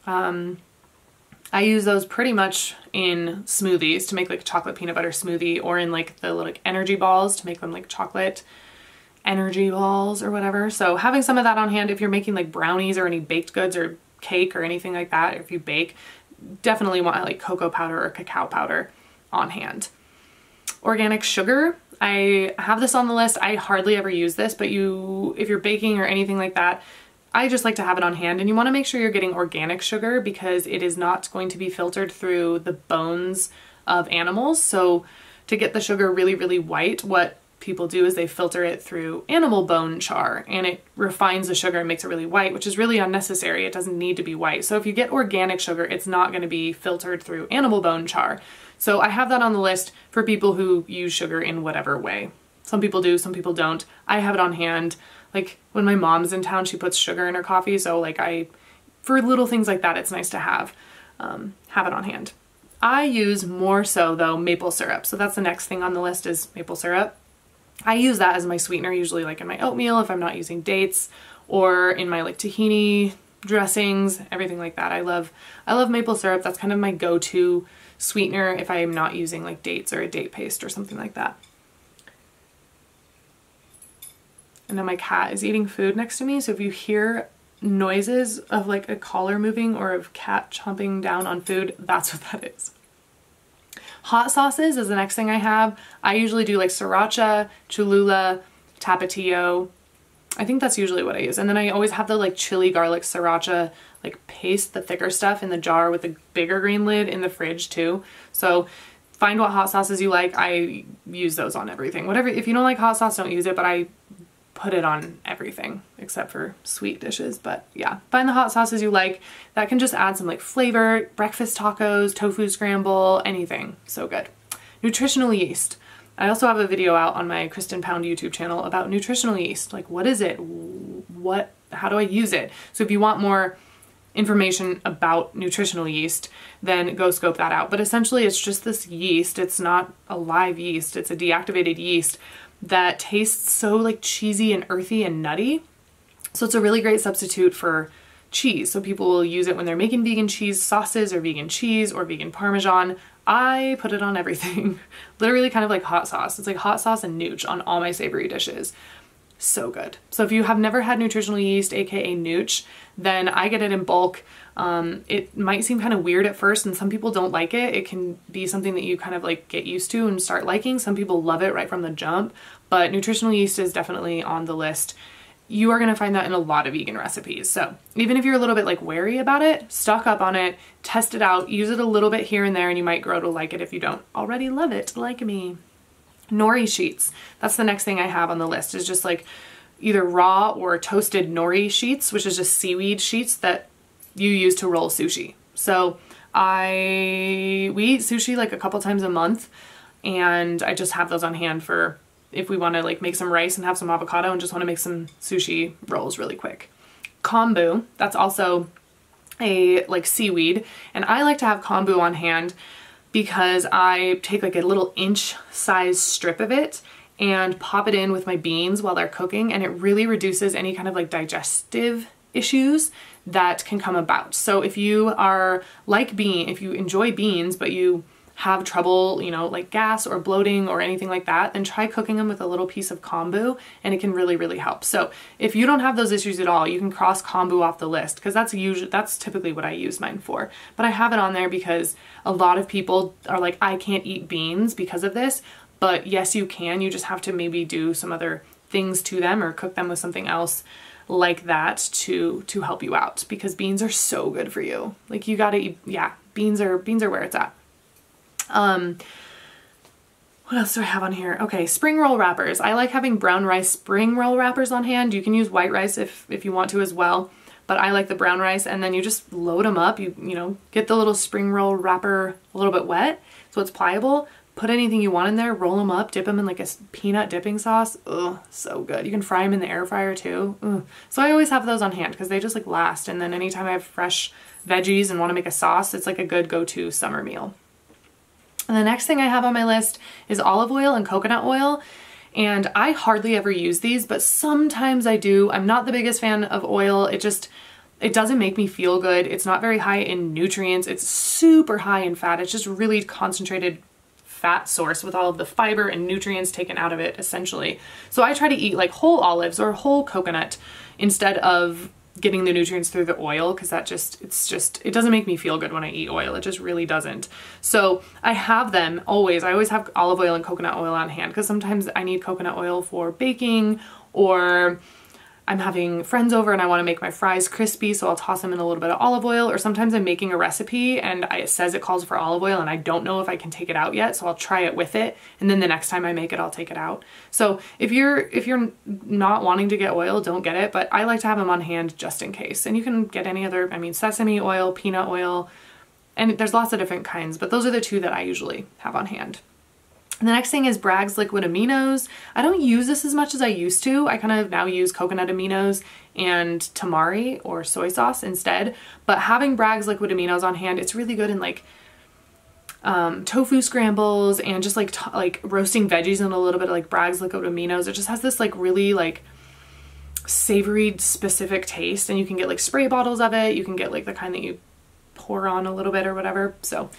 I use those pretty much in smoothies to make like a chocolate peanut butter smoothie, or in like the like energy balls to make them like chocolate energy balls or whatever. So having some of that on hand if you're making like brownies or any baked goods or cake or anything like that, if you bake, definitely want like cocoa powder or cacao powder on hand. Organic sugar. I have this on the list. I hardly ever use this, but if you're baking or anything like that, I just like to have it on hand. And you want to make sure you're getting organic sugar because it is not going to be filtered through the bones of animals. So to get the sugar really, really white, what people do is they filter it through animal bone char, and it refines the sugar and makes it really white, which is really unnecessary. It doesn't need to be white. So if you get organic sugar, it's not going to be filtered through animal bone char. So I have that on the list for people who use sugar in whatever way. Some people do, some people don't. I have it on hand. Like when my mom's in town, she puts sugar in her coffee. So like for little things like that, it's nice to have it on hand. I use more so though maple syrup. So that's the next thing on the list is maple syrup. I use that as my sweetener, usually like in my oatmeal if I'm not using dates, or in my like tahini dressings, everything like that. I love maple syrup. That's kind of my go-to sweetener if I am not using like dates or a date paste or something like that. And then my cat is eating food next to me. So if you hear noises of like a collar moving or of cat chomping down on food, that's what that is. Hot sauces is the next thing I have. I usually do like sriracha, Cholula, Tapatio. I think that's usually what I use. And then I always have the like chili garlic sriracha like paste, the thicker stuff in the jar with the bigger green lid in the fridge too. So find what hot sauces you like. I use those on everything. Whatever, if you don't like hot sauce, don't use it, but I put it on everything except for sweet dishes. But yeah, find the hot sauces you like. That can just add some like flavor, breakfast tacos, tofu scramble, anything. So good. Nutritional yeast. I also have a video out on my Kristen Pound YouTube channel about nutritional yeast. Like what is it? How do I use it? So if you want more information about nutritional yeast, then go scope that out. But essentially it's just this yeast. It's not a live yeast. It's a deactivated yeast that tastes so like cheesy and earthy and nutty. So it's a really great substitute for cheese. So people will use it when they're making vegan cheese sauces or vegan cheese or vegan Parmesan. I put it on everything. Literally kind of like hot sauce. It's like hot sauce and nooch on all my savory dishes. So good. So if you have never had nutritional yeast, aka nooch, then I get it in bulk. It might seem kind of weird at first and some people don't like it. It can be something that you kind of like get used to and start liking. Some people love it right from the jump, but nutritional yeast is definitely on the list. You are going to find that in a lot of vegan recipes. So even if you're a little bit like wary about it, stock up on it, test it out, use it a little bit here and there, and you might grow to like it if you don't already love it, like me. Nori sheets. That's the next thing I have on the list, is just like either raw or toasted nori sheets, which is just seaweed sheets that you use to roll sushi. So we eat sushi like a couple times a month, and I just have those on hand for if we want to like make some rice and have some avocado and just want to make some sushi rolls really quick. Kombu, that's also a like seaweed, and I like to have kombu on hand because I take like a little inch size strip of it and pop it in with my beans while they're cooking, and it really reduces any kind of like digestive issues that can come about. So if you are like if you enjoy beans but you have trouble, you know, like gas or bloating or anything like that, then try cooking them with a little piece of kombu, and it can really, really help. So if you don't have those issues at all, you can cross kombu off the list, because that's typically what I use mine for. But I have it on there because a lot of people are like, I can't eat beans because of this. But yes, you can. You just have to maybe do some other things to them or cook them with something else like that to help you out, because beans are so good for you. Like, you gotta eat, yeah, beans are where it's at. What else do I have on here? Okay, spring roll wrappers. I like having brown rice spring roll wrappers on hand. You can use white rice if you want to as well, but I like the brown rice. And then you just load them up. You know, get the little spring roll wrapper a little bit wet so it's pliable. Put anything you want in there, roll them up, dip them in like a peanut dipping sauce. Ugh, so good. You can fry them in the air fryer too. Ugh. So I always have those on hand because they just like last. And then anytime I have fresh veggies and want to make a sauce, it's like a good go-to summer meal. And the next thing I have on my list is olive oil and coconut oil. And I hardly ever use these, but sometimes I do. I'm not the biggest fan of oil. It doesn't make me feel good. It's not very high in nutrients. It's super high in fat. It's just really concentrated fat source with all of the fiber and nutrients taken out of it, essentially. So I try to eat like whole olives or whole coconut instead of getting the nutrients through the oil, because it doesn't make me feel good when I eat oil. It just really doesn't. So I have them always. I always have olive oil and coconut oil on hand, because sometimes I need coconut oil for baking, or I'm having friends over and I want to make my fries crispy, so I'll toss them in a little bit of olive oil. Or sometimes I'm making a recipe and it says it calls for olive oil and I don't know if I can take it out yet, so I'll try it with it, and then the next time I make it, I'll take it out. So if you're not wanting to get oil, don't get it, but I like to have them on hand just in case. And you can get any other, I mean, sesame oil, peanut oil, and there's lots of different kinds, but those are the two that I usually have on hand. The next thing is Bragg's liquid aminos. I don't use this as much as I used to. I kind of now use coconut aminos and tamari or soy sauce instead. But having Bragg's liquid aminos on hand, it's really good in like tofu scrambles and just like roasting veggies in a little bit of like Bragg's liquid aminos. It just has this like really like savory specific taste, and you can get like spray bottles of it. You can get like the kind that you pour on a little bit or whatever. So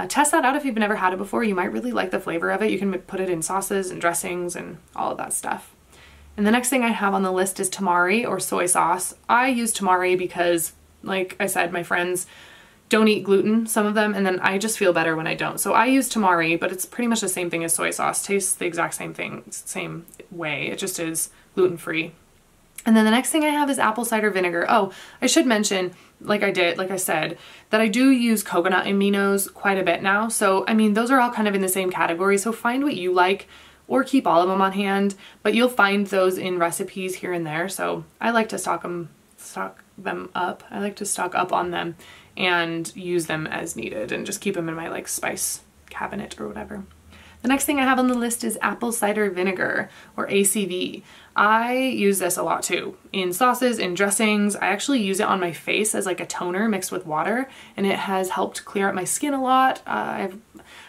test that out if you've never had it before. You might really like the flavor of it. You can put it in sauces and dressings and all of that stuff. And the next thing I have on the list is tamari or soy sauce. I use tamari because, like I said, my friends don't eat gluten, some of them, and then I just feel better when I don't. So I use tamari, but it's pretty much the same thing as soy sauce. Tastes the exact same thing, same way. It just is gluten-free. And then the next thing I have is apple cider vinegar. Oh, I should mention, like I said, that I do use coconut aminos quite a bit now. So, I mean, those are all kind of in the same category. So find what you like or keep all of them on hand, but you'll find those in recipes here and there. So I like to stock them up. I like to stock up on them and use them as needed and just keep them in my like spice cabinet or whatever. The next thing I have on the list is apple cider vinegar, or ACV. I use this a lot too, in sauces, in dressings. I actually use it on my face as like a toner mixed with water, and it has helped clear up my skin a lot. I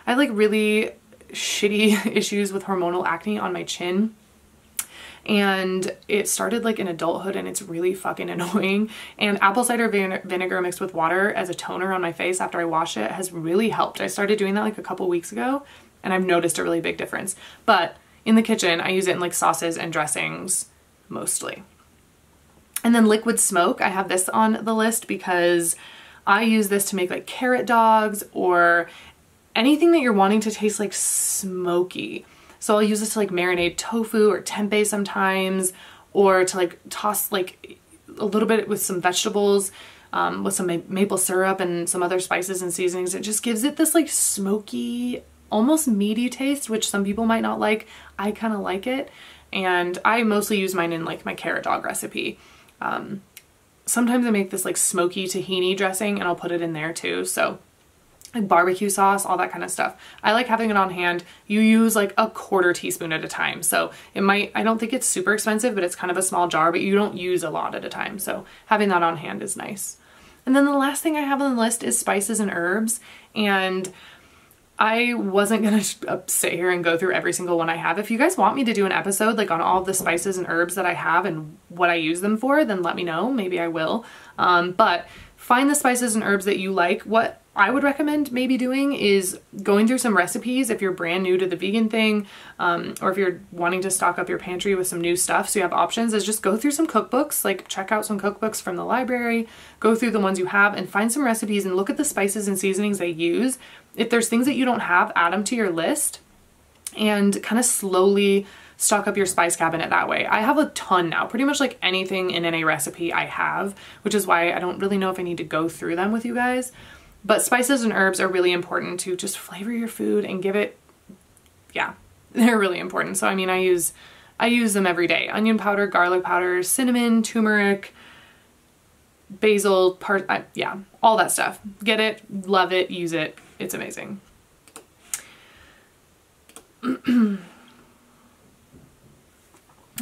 have like really shitty issues with hormonal acne on my chin, and it started like in adulthood and it's really fucking annoying. And apple cider vinegar mixed with water as a toner on my face after I wash it has really helped. I started doing that like a couple weeks ago and I've noticed a really big difference. But in the kitchen, I use it in like sauces and dressings mostly. And then liquid smoke, I have this on the list because I use this to make like carrot dogs or anything that you're wanting to taste like smoky. So I'll use this to like marinate tofu or tempeh sometimes, or to like toss like a little bit with some vegetables, with some maple syrup and some other spices and seasonings. It just gives it this like smoky, almost meaty taste, which some people might not like. I kind of like it. And I mostly use mine in like my carrot dog recipe. Sometimes I make this like smoky tahini dressing and I'll put it in there too. So like barbecue sauce, all that kind of stuff. I like having it on hand. You use like a 1/4 teaspoon at a time. So it might, I don't think it's super expensive, but it's kind of a small jar, but you don't use a lot at a time. So having that on hand is nice. And then the last thing I have on the list is spices and herbs. And I wasn't gonna sit here and go through every single one I have. If you guys want me to do an episode like on all of the spices and herbs that I have and what I use them for, then let me know. Maybe I will. But find the spices and herbs that you like. What I would recommend maybe doing is going through some recipes if you're brand new to the vegan thing, or if you're wanting to stock up your pantry with some new stuff so you have options, is just go through some cookbooks, like check out some cookbooks from the library, go through the ones you have and find some recipes and look at the spices and seasonings they use. If there's things that you don't have, add them to your list and kind of slowly stock up your spice cabinet that way. I have a ton now, pretty much like anything in any recipe I have, which is why I don't really know if I need to go through them with you guys. But spices and herbs are really important to just flavor your food and give it, yeah, they're really important. So I mean, I use them every day. Onion powder, garlic powder, cinnamon, turmeric, basil, yeah, all that stuff. Get it, love it, use it. It's amazing.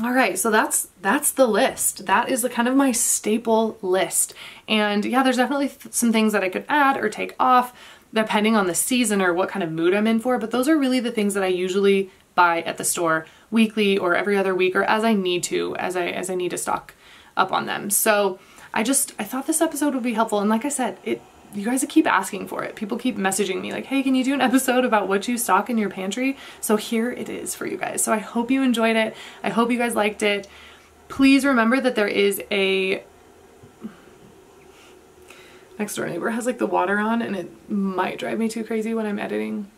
All right, so that's the list. That is the kind of my staple list. And yeah, there's definitely some things that I could add or take off depending on the season or what kind of mood I'm in for, but those are really the things that I usually buy at the store weekly or every other week or as I need to, as I need to stock up on them. So I thought this episode would be helpful. And like I said, you guys keep asking for it. People keep messaging me like, hey, can you do an episode about what you stock in your pantry? So here it is for you guys. So I hope you enjoyed it. I hope you guys liked it. Please remember that there is a next door neighbor has like the water on and it might drive me too crazy when I'm editing.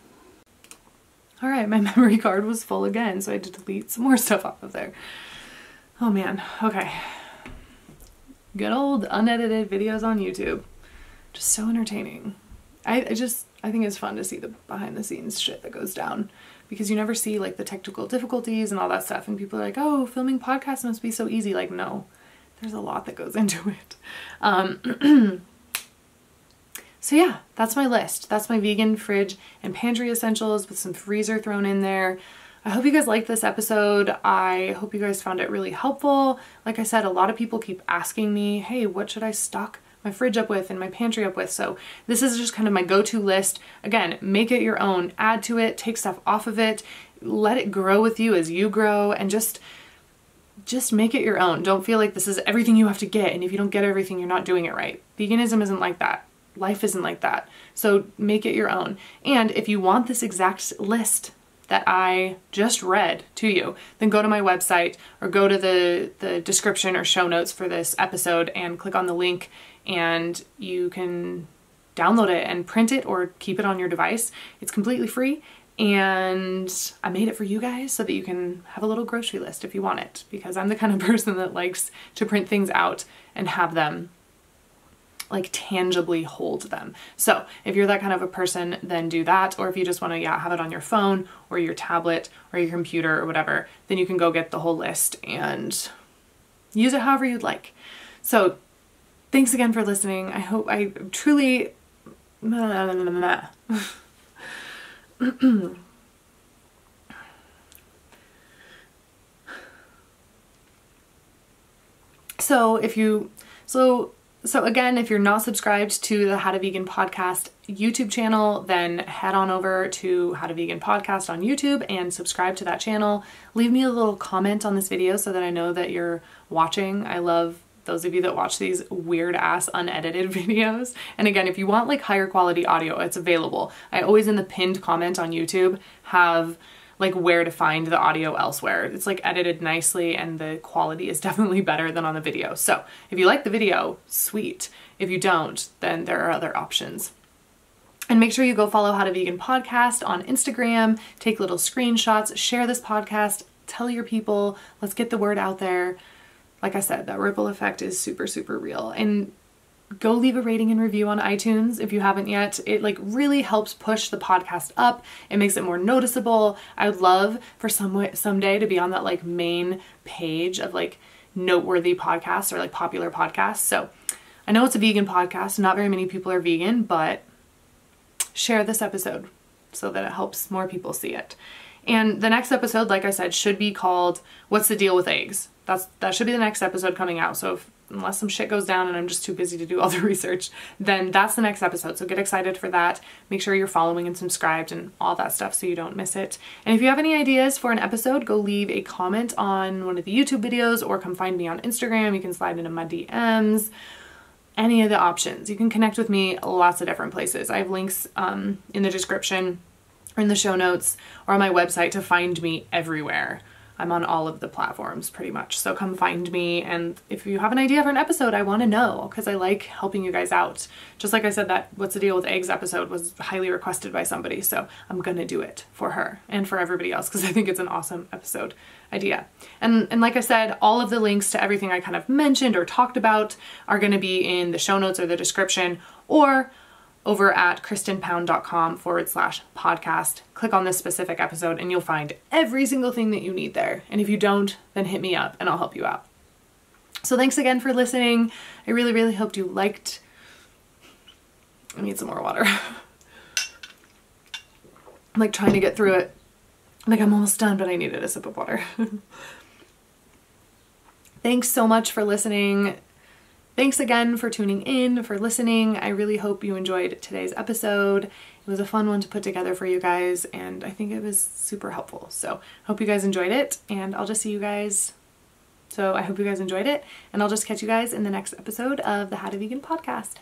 All right, my memory card was full again, so I had to delete some more stuff off of there. Oh man, okay. Good old unedited videos on YouTube. Just so entertaining. I think it's fun to see the behind the scenes shit that goes down because you never see like the technical difficulties and all that stuff, and people are like, oh, filming podcasts must be so easy. Like, no, there's a lot that goes into it. So yeah, that's my list. That's my vegan fridge and pantry essentials with some freezer thrown in there. I hope you guys liked this episode. I hope you guys found it really helpful. Like I said, a lot of people keep asking me, hey, what should I stock my fridge up with and my pantry up with? So this is just kind of my go-to list. Again, make it your own, add to it, take stuff off of it, let it grow with you as you grow, and just make it your own. Don't feel like this is everything you have to get, and if you don't get everything, you're not doing it right. Veganism isn't like that. Life isn't like that. So make it your own. And if you want this exact list that I just read to you, then go to my website or go to the description or show notes for this episode and click on the link, and you can download it and print it or keep it on your device. It's completely free, and I made it for you guys so that you can have a little grocery list if you want it, because I'm the kind of person that likes to print things out and have them like tangibly hold them. So if you're that kind of a person, then do that. Or if you just want to, have it on your phone or your tablet or your computer or whatever, then you can go get the whole list and use it however you'd like. So thanks again for listening. I hope I truly So again, if you're not subscribed to the How to Vegan Podcast YouTube channel, then head on over to How to Vegan Podcast on YouTube and subscribe to that channel. Leave me a little comment on this video so that I know that you're watching. I love those of you that watch these weird ass unedited videos. And again, if you want like higher quality audio, it's available. I always in the pinned comment on YouTube have like where to find the audio elsewhere. It's like edited nicely and the quality is definitely better than on the video. So if you like the video, sweet. If you don't, then there are other options. And make sure you go follow How to Vegan Podcast on Instagram, take little screenshots, share this podcast, tell your people, let's get the word out there. Like I said, that ripple effect is super, super real. And go leave a rating and review on iTunes if you haven't yet. It like really helps push the podcast up. It makes it more noticeable. I would love for someday to be on that like main page of like noteworthy podcasts or like popular podcasts. So I know it's a vegan podcast. Not very many people are vegan, but share this episode so that it helps more people see it. And the next episode, like I said, should be called What's the Deal with Eggs? That should be the next episode coming out. So unless some shit goes down and I'm just too busy to do all the research, then that's the next episode. So get excited for that. Make sure you're following and subscribed and all that stuff so you don't miss it. And if you have any ideas for an episode, go leave a comment on one of the YouTube videos or come find me on Instagram. You can slide into my DMs. Any of the options. You can connect with me lots of different places. I have links in the description or in the show notes or on my website to find me everywhere. I'm on all of the platforms pretty much. So come find me. And if you have an idea for an episode, I want to know because I like helping you guys out. Just like I said, that What's the Deal with Eggs episode was highly requested by somebody. So I'm going to do it for her and for everybody else because I think it's an awesome episode idea. And like I said, all of the links to everything I kind of mentioned or talked about are going to be in the show notes or the description or over at kristenpound.com/podcast. Click on this specific episode and you'll find every single thing that you need there. And if you don't, then hit me up and I'll help you out. So thanks again for listening. I really, really hoped you liked. I need some more water. I'm like trying to get through it. Like I'm almost done, but I needed a sip of water. Thanks so much for listening. Thanks again for tuning in, for listening. I really hope you enjoyed today's episode. It was a fun one to put together for you guys, and I think it was super helpful. So hope you guys enjoyed it, and I'll just see you guys. So I hope you guys enjoyed it, and I'll just catch you guys in the next episode of the How to Vegan Podcast.